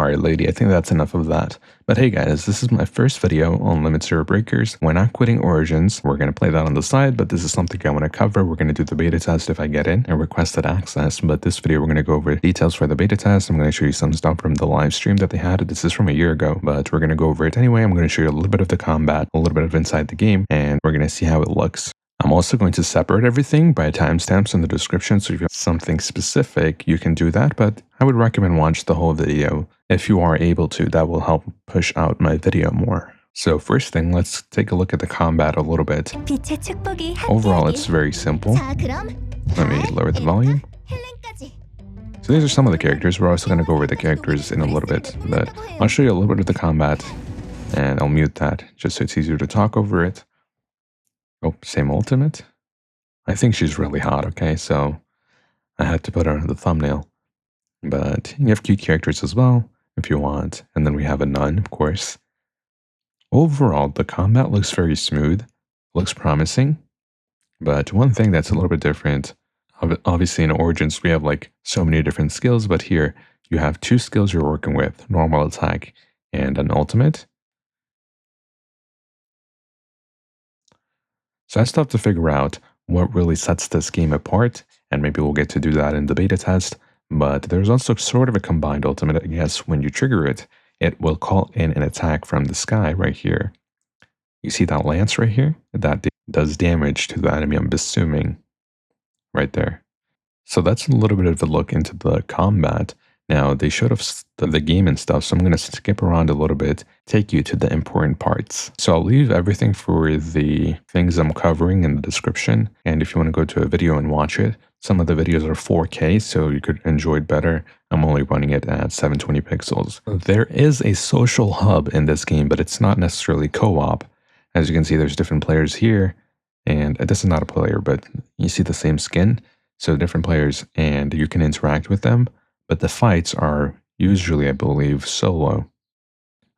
Alright lady, I think that's enough of that. But hey guys, this is my first video on Limit Zero Breakers. We're not quitting Origins. We're going to play that on the side, but this is something I want to cover. We're going to do the beta test if I get in and requested access. But this video, we're going to go over details for the beta test. I'm going to show you some stuff from the live stream that they had. This is from a year ago, but we're going to go over it anyway. I'm going to show you a little bit of the combat, a little bit of inside the game, and we're going to see how it looks. I'm also going to separate everything by timestamps in the description, so if you have something specific, you can do that, but I would recommend watch the whole video if you are able to. That will help push out my video more. So first thing, let's take a look at the combat a little bit. Overall, it's very simple. Let me lower the volume. So these are some of the characters. We're also going to go over the characters in a little bit, but I'll show you a little bit of the combat, and I'll mute that just so it's easier to talk over it. Oh, same ultimate. I think she's really hot, okay, so I had to put her in the thumbnail. But you have cute characters as well, if you want. And then we have a nun, of course. Overall, the combat looks very smooth, looks promising. But one thing that's a little bit different, obviously in Origins we have like so many different skills, but here you have two skills you're working with, normal attack and an ultimate. So I still have to figure out what really sets this game apart, and maybe we'll get to do that in the beta test. But there's also sort of a combined ultimate, I guess. When you trigger it, it will call in an attack from the sky right here. You see that lance right here? That does damage to the enemy, I'm assuming, right there. So that's a little bit of a look into the combat. Now, they showed us the game and stuff, so I'm going to skip around a little bit, take you to the important parts. So I'll leave everything for the things I'm covering in the description, and if you want to go to a video and watch it, some of the videos are 4K, so you could enjoy it better. I'm only running it at 720 pixels. There is a social hub in this game, but it's not necessarily co-op. As you can see, there's different players here, and this is not a player, but you see the same skin, so different players, and you can interact with them. But the fights are usually, I believe, solo.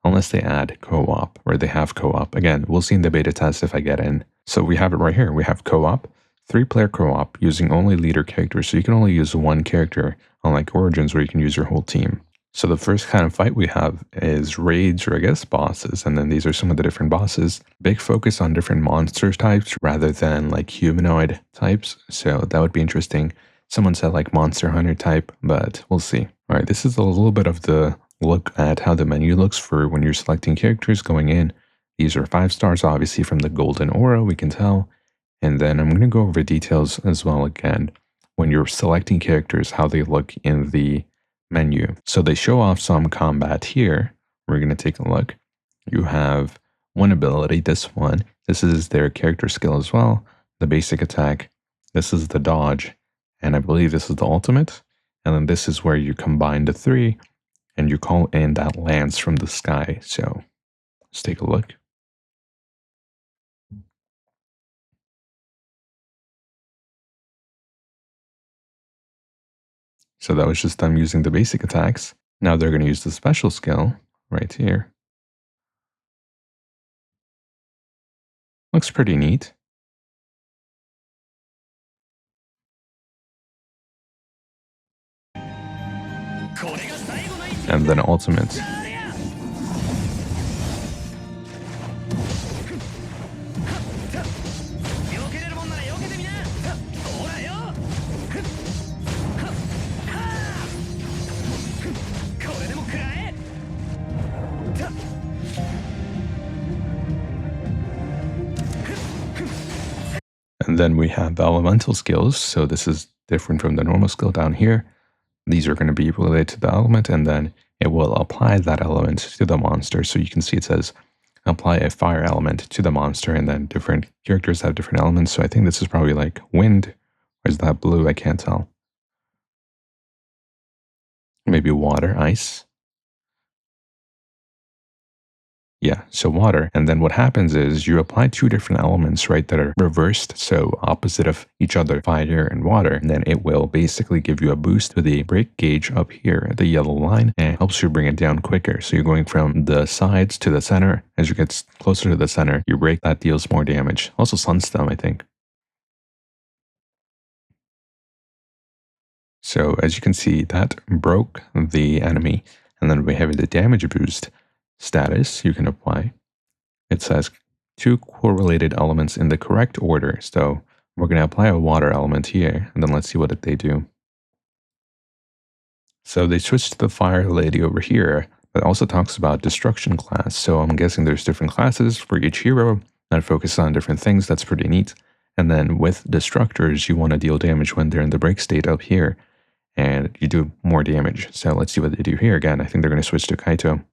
Unless they add co-op, or they have co-op. Again, we'll see in the beta test if I get in. So we have it right here. We have co-op, 3-player co-op, using only leader characters. So you can only use one character, unlike Origins where you can use your whole team. So the first kind of fight we have is raids, or I guess bosses. And then these are some of the different bosses. Big focus on different monster types rather than like humanoid types. So that would be interesting. Someone said like Monster Hunter type, but we'll see. All right, this is a little bit of the look at how the menu looks for when you're selecting characters going in. These are 5 stars, obviously, from the golden aura, we can tell. And then I'm going to go over details as well again when you're selecting characters, how they look in the menu. So they show off some combat here. We're going to take a look. You have one ability, this one. This is their character skill as well. The basic attack. This is the dodge. And I believe this is the ultimate. And then this is where you combine the 3 and you call in that lance from the sky. So let's take a look. So that was just them using the basic attacks. Now they're going to use the special skill right here. Looks pretty neat. And then ultimate. And then we have the elemental skills. So this is different from the normal skill down here. These are going to be related to the element, and then it will apply that element to the monster. So you can see it says apply a fire element to the monster, and then different characters have different elements. So I think this is probably like wind, or is that blue? I can't tell. Maybe water, ice. Yeah, so water. And then what happens is you apply 2 different elements, right, that are reversed, so opposite of each other, fire and water. And then it will basically give you a boost to the break gauge up here, the yellow line, and helps you bring it down quicker. So you're going from the sides to the center. As you get closer to the center, you break, that deals more damage. Also Sunstone, I think. So as you can see, that broke the enemy. And then we have the damage boost status you can apply. It says 2 correlated elements in the correct order. So we're going to apply a water element here, and then let's see what they do. So they switched to the fire lady over here, but also talks about destruction class. So I'm guessing there's different classes for each hero that focus on different things. That's pretty neat. And then with destructors, you want to deal damage when they're in the break state up here, and you do more damage. So let's see what they do here again. I think they're going to switch to Kaito.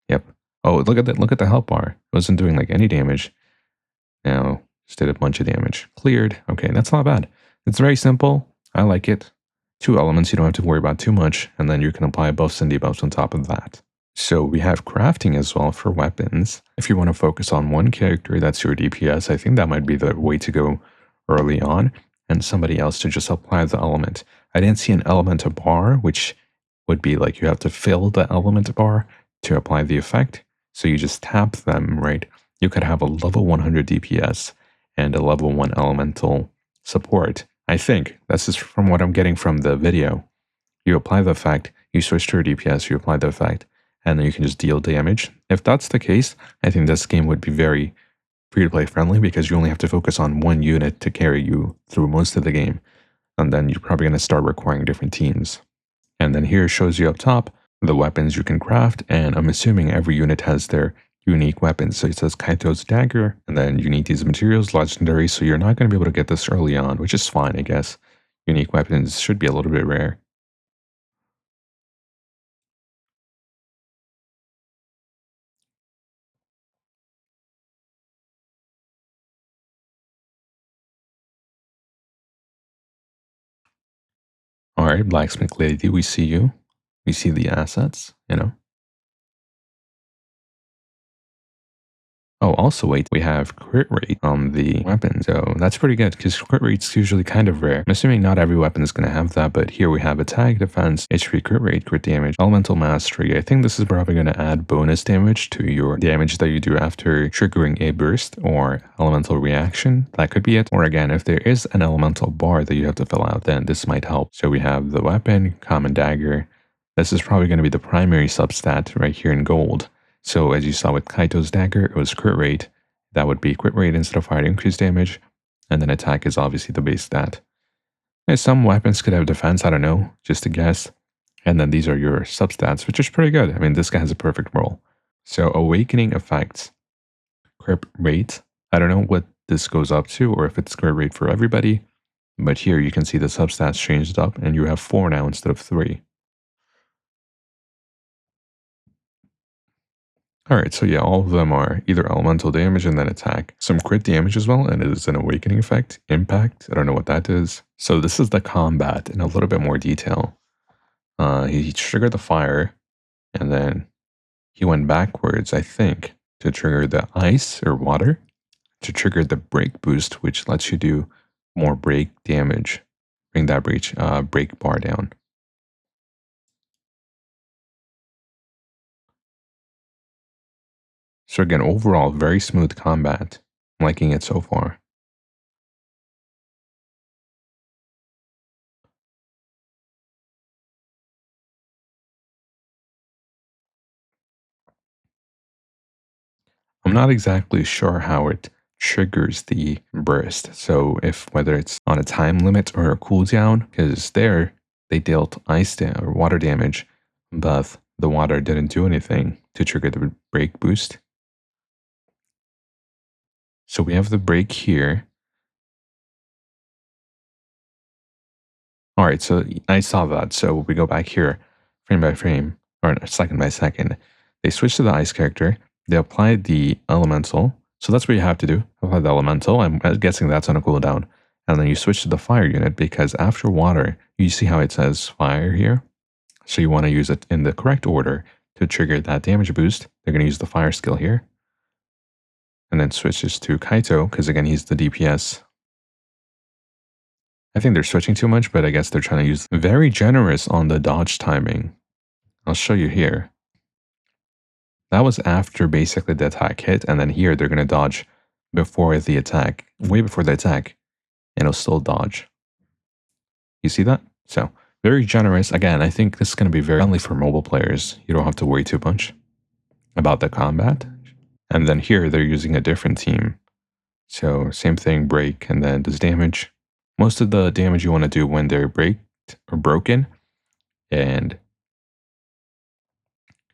Yep. Oh, look at that! Look at the health bar. It wasn't doing like any damage. Now just did a bunch of damage. Cleared. Okay, that's not bad. It's very simple. I like it. 2 elements, you don't have to worry about too much, and then you can apply buffs and debuffs on top of that. So we have crafting as well for weapons. If you want to focus on one character that's your DPS, I think that might be the way to go early on, and somebody else to just apply the element. I didn't see an element bar, which would be like you have to fill the element bar to apply the effect. So you just tap them, right? You could have a level 100 DPS and a level 1 elemental support. I think this is from what I'm getting from the video. You apply the effect, you switch to your DPS, you apply the effect, and then you can just deal damage. If that's the case, I think this game would be very free-to-play friendly because you only have to focus on one unit to carry you through most of the game. And then you're probably going to start requiring different teams. And then here it shows you up top the weapons you can craft, and I'm assuming every unit has their unique weapons. So it says Kaito's dagger, and then you need these materials, legendary, so you're not going to be able to get this early on, which is fine, I guess. Unique weapons should be a little bit rare. Alright, blacksmith lady, we see you. We see the assets, you know. Oh, also wait, we have crit rate on the weapon, so that's pretty good because crit rate's usually kind of rare. I'm assuming not every weapon is going to have that, but here we have attack, defense, HP, crit rate, crit damage, elemental mastery. I think this is probably going to add bonus damage to your damage that you do after triggering a burst or elemental reaction. That could be it. Or again, if there is an elemental bar that you have to fill out, then this might help. So we have the weapon, common dagger. This is probably going to be the primary substat right here in gold. So as you saw with Kaito's dagger, it was crit rate. That would be crit rate instead of fire increased damage. And then attack is obviously the base stat. And some weapons could have defense, I don't know, just a guess. And then these are your substats, which is pretty good. I mean, this guy has a perfect roll. So awakening effects, crit rate. I don't know what this goes up to or if it's crit rate for everybody. But here you can see the substats changed up and you have 4 now instead of 3. Alright, so yeah, all of them are either elemental damage and then attack. Some crit damage as well, and it is an awakening effect. Impact, I don't know what that is. So this is the combat in a little bit more detail. He triggered the fire, and then he went backwards, I think, to trigger the ice or water, to trigger the break boost, which lets you do more break damage. Bring that break bar down. So again, overall, very smooth combat. I'm liking it so far. I'm not exactly sure how it triggers the burst. So if whether it's on a time limit or a cooldown, because there they dealt or water damage, but the water didn't do anything to trigger the break boost. So we have the break here. All right, so I saw that. So we go back here, frame by frame, or no, second by second. They switch to the ice character. They applied the elemental. So that's what you have to do. Apply the elemental. I'm guessing that's on a cooldown. And then you switch to the fire unit because after water, you see how it says fire here. So you want to use it in the correct order to trigger that damage boost. They're going to use the fire skill here. And then switches to Kaito because again, he's the DPS. I think they're switching too much, but I guess they're trying to use very generous on the dodge timing. I'll show you here. That was after basically the attack hit, and then here they're going to dodge before the attack, way before the attack, and it'll still dodge. You see that? So Very generous. Again, I think this is going to be very friendly for mobile players. You don't have to worry too much about the combat. And then here they're using a different team. So same thing, break, and then does damage. Most of the damage you want to do when they're breaked or broken. And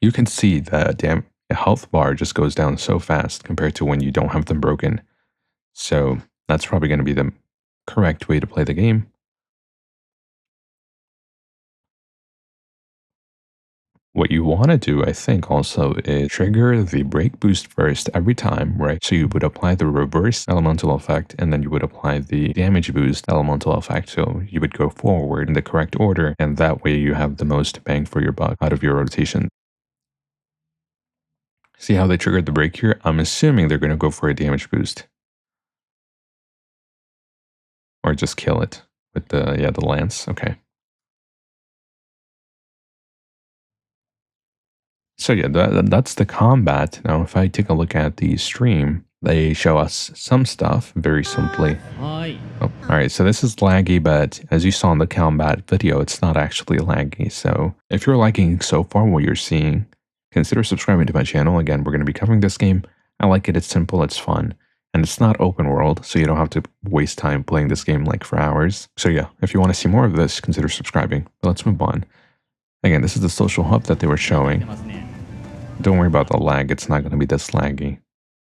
you can see the health bar just goes down so fast compared to when you don't have them broken. So that's probably going to be the correct way to play the game. What you want to do, I think, also is trigger the break boost first every time, right? So you would apply the reverse elemental effect, and then you would apply the damage boost elemental effect. So you would go forward in the correct order, and that way you have the most bang for your buck out of your rotation. See how they triggered the break here? I'm assuming they're going to go for a damage boost. Or just kill it with the lance. Okay. So yeah, that's the combat. Now, if I take a look at the stream, they show us some stuff very simply. Oh, all right. So this is laggy, but as you saw in the combat video, it's not actually laggy. So if you're liking so far what you're seeing, consider subscribing to my channel. Again, we're going to be covering this game. I like it. It's simple. It's fun. And it's not open world, so you don't have to waste time playing this game like for hours. So yeah, if you want to see more of this, consider subscribing. But let's move on. Again, this is the social hub that they were showing. Don't worry about the lag, it's not going to be this laggy.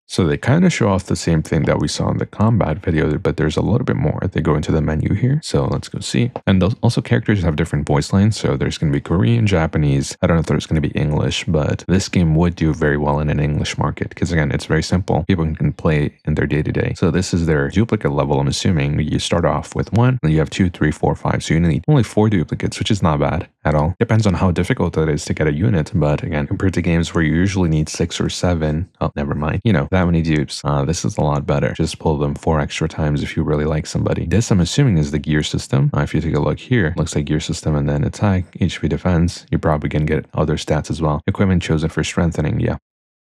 So they kind of show off the same thing that we saw in the combat video, but there's a little bit more. They go into the menu here, so let's go see. And those also characters have different voice lines, so there's going to be Korean, Japanese. I don't know if there's going to be English, but this game would do very well in an English market, because again, it's very simple. People can play in their day-to-day. So this is their duplicate level, I'm assuming. You start off with 1, and you have 2, 3, 4, 5, so you need only 4 duplicates, which is not bad at all. Depends on how difficult it is to get a unit, but again, compared to games where you usually need 6 or 7, oh, never mind, you know, that many dupes. This is a lot better. Just pull them 4 extra times if you really like somebody. This, I'm assuming, is the gear system. If you take a look here, looks like gear system and then attack, HP defense. You probably can get other stats as well. Equipment chosen for strengthening, yeah.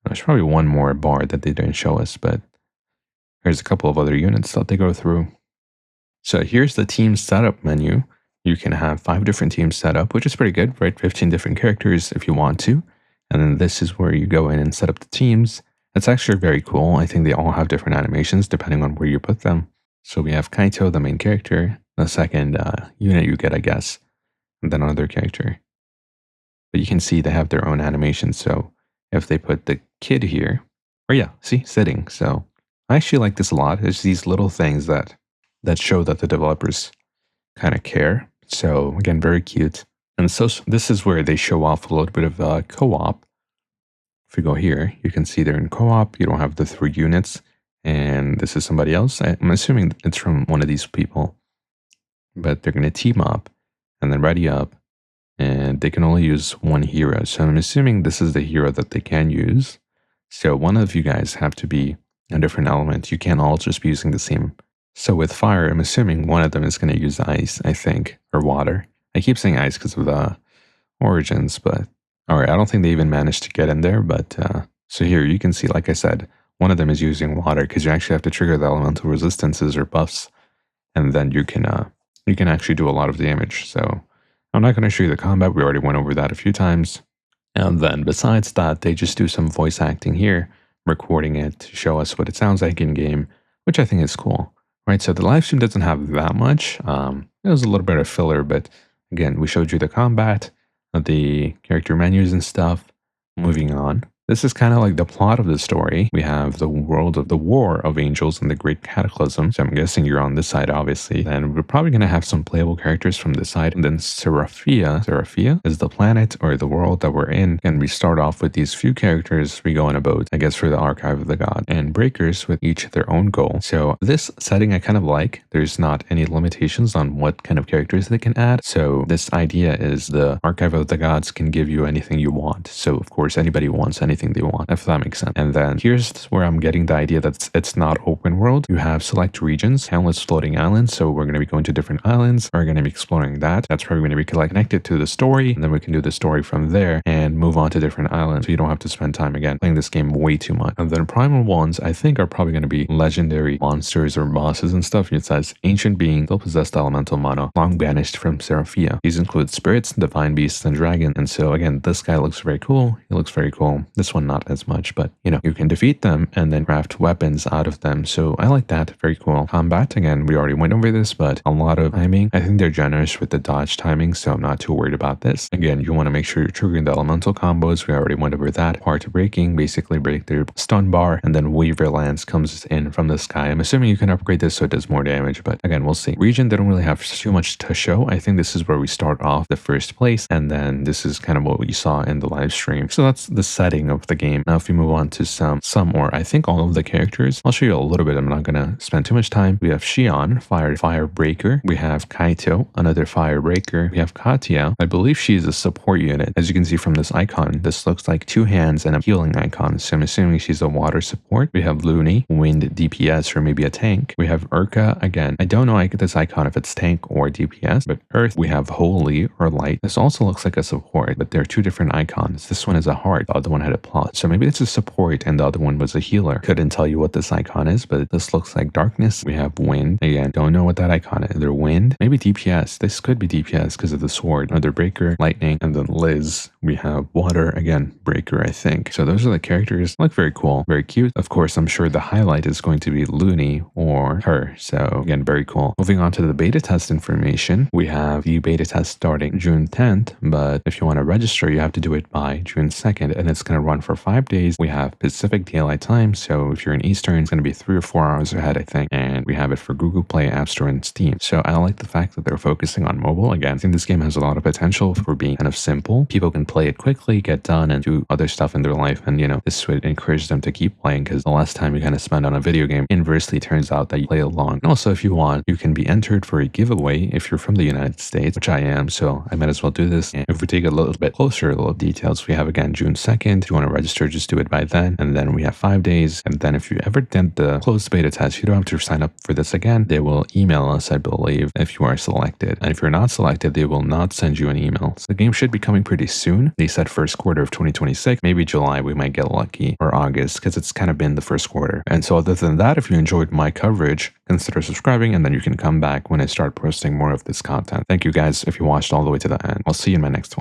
There's probably one more bar that they didn't show us, but here's a couple of other units that they go through. So here's the team setup menu. You can have 5 different teams set up, which is pretty good, right? 15 different characters if you want to. And then this is where you go in and set up the teams. It's actually very cool. I think they all have different animations depending on where you put them. So we have Kaito, the main character, the second unit you get, I guess, and then another character. But you can see they have their own animations. So if they put the kid here, or yeah, see, sitting. So I actually like this a lot. It's these little things that show that the developers kind of care. So again, very cute. And so this is where they show off a little bit of co-op. If we go here, you can see they're in co-op. You don't have the 3 units. And this is somebody else. I'm assuming it's from one of these people. But they're going to team up and then ready up. And they can only use 1 hero. So I'm assuming this is the hero that they can use. So one of you guys have to be a different element. You can't all just be using the same. So with fire, I'm assuming one of them is going to use ice, I think, or water. I keep saying ice because of the origins, but all right, I don't think they even managed to get in there, but so here you can see, like I said, one of them is using water because you actually have to trigger the elemental resistances or buffs, and then you can actually do a lot of damage. So I'm not going to show you the combat. We already went over that a few times. And then besides that, they just do some voice acting here, recording it to show us what it sounds like in game, which I think is cool. Right, so the live stream doesn't have that much. It was a little bit of filler, but again, we showed you the combat, the character menus and stuff. Moving on. This is kind of like the plot of the story. We have the world of the War of Angels and the Great Cataclysm. So I'm guessing you're on this side, obviously. And we're probably going to have some playable characters from this side. And then Seraphia is the planet or the world that we're in. And we start off with these few characters. We go on a boat, I guess, for the Archive of the God. And Breakers with each their own goal. So this setting I kind of like. There's not any limitations on what kind of characters they can add. So this idea is the Archive of the Gods can give you anything you want. So of course, anybody who wants anything anything they want, if that makes sense. And then here's where I'm getting the idea that it's not open world. You have select regions, countless floating islands. So we're going to be going to different islands. We're going to be exploring that. That's where we're going to be connected to the story. And then we can do the story from there and move on to different islands. So you don't have to spend time again playing this game way too much. And then primal ones, I think, are probably going to be legendary monsters or bosses and stuff. It says ancient beings, still possessed elemental mana, long banished from Seraphia. These include spirits, divine beasts, and dragons. And so again, this guy looks very cool. He looks very cool. This one not as much, but you know, you can defeat them and then craft weapons out of them. So I like that. Very cool. Combat, again, we already went over this, but a lot of timing. I think they're generous with the dodge timing, so I'm not too worried about this. Again, you want to make sure you're triggering the elemental combos. We already went over that. Part breaking, basically break their stun bar, and then Weaver Lance comes in from the sky. I'm assuming you can upgrade this so it does more damage, but again, we'll see. Region, they don't really have too much to show. I think this is where we start off the first place, and then this is kind of what we saw in the live stream. So that's the setting of the game. Now, if we move on to some or I think all of the characters, I'll show you a little bit. I'm not going to spend too much time. We have Shion, fire breaker. We have Kaito, another fire breaker. We have Katya. I believe she's a support unit. As you can see from this icon, this looks like two hands and a healing icon. So I'm assuming she's a water support. We have Looney, wind DPS or maybe a tank. We have Urka. Again, I don't know this icon if it's tank or DPS, but Earth, we have holy or light. This also looks like a support, but they're two different icons. This one is a heart. The other one had a plot. So maybe it's a support and the other one was a healer. Couldn't tell you what this icon is, but this looks like darkness. We have wind. Again, don't know what that icon is. They're wind. Maybe DPS. This could be DPS because of the sword. Another breaker, lightning, and then Liz. We have water. Again, breaker, I think. So those are the characters. Look very cool. Very cute. Of course, I'm sure the highlight is going to be Looney or her. So again, very cool. Moving on to the beta test information. We have the beta test starting June 10th, but if you want to register, you have to do it by June 2nd, and it's going to run for 5 days. We have Pacific Daylight Time, so if you're in Eastern, it's going to be 3 or 4 hours ahead, I think, and we have it for Google Play, App Store, and Steam. So I like the fact that they're focusing on mobile. Again, I think this game has a lot of potential for being kind of simple. People can play it quickly, get done, and do other stuff in their life, and you know, this would encourage them to keep playing because the less time you kind of spend on a video game inversely turns out that you play it long. And also, if you want, you can be entered for a giveaway if you're from the United States, which I am, so I might as well do this. And if we take a little bit closer, a little details, we have again June 2nd. If you want to register, just do it by then, and then we have 5 days. And then if you ever did the closed beta test, you don't have to sign up for this again. They will email us, I believe, if you are selected. And if you're not selected, they will not send you an email. So the game should be coming pretty soon. They said first quarter of 2026, maybe July, we might get lucky, or August, because it's kind of been the first quarter. And so other than that, if you enjoyed my coverage, consider subscribing, and then you can come back when I start posting more of this content. Thank you guys if you watched all the way to the end. I'll see you in my next one.